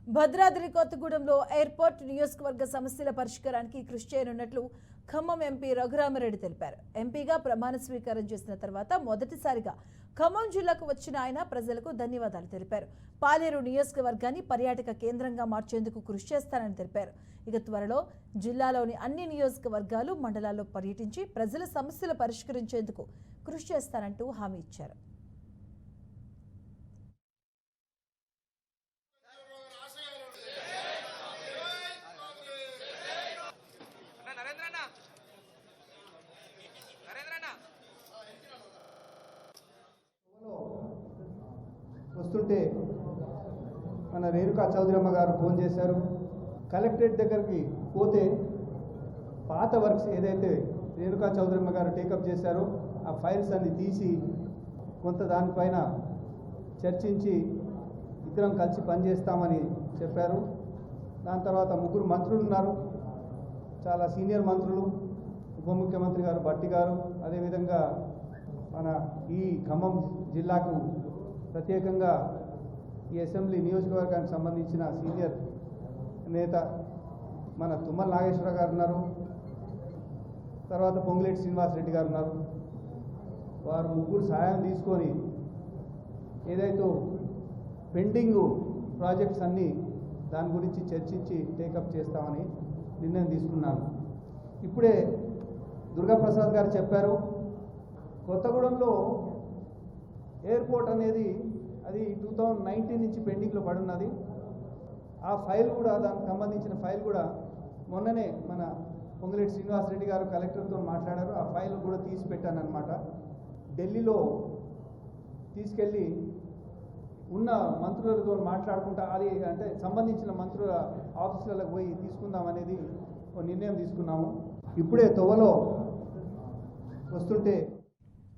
భద్రాద్రి కొత్తగూడెంలో ఎయిర్పోర్ట్ నియోజకవర్గ సమస్యల పరిష్కారానికి కృషి చేయనున్నట్లు ఖమ్మం ఎంపీ రఘురామరెడ్డి తెలిపారు. ఎంపీగా ప్రమాణ స్వీకారం చేసిన తర్వాత మొదటిసారిగా ఖమ్మం జిల్లాకు వచ్చిన ఆయన ప్రజలకు ధన్యవాదాలు తెలిపారు. పాలేరు నియోజకవర్గాన్ని పర్యాటక కేంద్రంగా మార్చేందుకు కృషి చేస్తానని తెలిపారు. ఇక త్వరలో జిల్లాలోని అన్ని నియోజకవర్గాలు మండలాల్లో పర్యటించి ప్రజల సమస్యలు పరిష్కరించేందుకు కృషి చేస్తానంటూ హామీ ఇచ్చారు. వస్తుంటే మన రేణుకా చౌదరమ్మ గారు ఫోన్ చేశారు. కలెక్టరేట్ దగ్గరికి పోతే పాత వర్క్స్ ఏదైతే రేణుకా చౌదరమ్మ గారు టేకప్ చేశారో ఆ ఫైల్స్ అన్ని తీసి కొంత దానిపైన చర్చించి ఇద్దరం కలిసి పనిచేస్తామని చెప్పారు. దాని తర్వాత ముగ్గురు మంత్రులు ఉన్నారు, చాలా సీనియర్ మంత్రులు, ఉప ముఖ్యమంత్రి గారు భట్టి గారు, అదేవిధంగా మన ఈ ఖమ్మం జిల్లాకు ప్రత్యేకంగా ఈ అసెంబ్లీ నియోజకవర్గానికి సంబంధించిన సీనియర్ నేత మన తుమ్మల నాగేశ్వర గారు ఉన్నారు, తర్వాత పొంగులేటి శ్రీనివాసరెడ్డి గారు ఉన్నారు. వారు ముగ్గురు సహాయం తీసుకొని ఏదైతే పెండింగ్ ప్రాజెక్ట్స్ అన్నీ దాని గురించి చర్చించి టేకప్ చేస్తామని నిర్ణయం తీసుకున్నాను. ఇప్పుడే దుర్గాప్రసాద్ గారు చెప్పారు, కొత్తగూడెంలో ఎయిర్పోర్ట్ అనేది అది 2019 నుంచి పెండింగ్లో పడున్నది. ఆ ఫైల్ కూడా, దానికి సంబంధించిన ఫైల్ కూడా మొన్ననే మన పొంగులేటి శ్రీనివాసరెడ్డి గారు కలెక్టర్తో మాట్లాడారు. ఆ ఫైల్ కూడా తీసి పెట్టానమాట. ఢిల్లీలో తీసుకెళ్ళి ఉన్న మంత్రులతో మాట్లాడుకుంటా అది అంటే సంబంధించిన మంత్రుల ఆఫీసులకు పోయి తీసుకుందాం అనేది ఒక నిర్ణయం తీసుకున్నాము. ఇప్పుడే తోవలో వస్తుంటే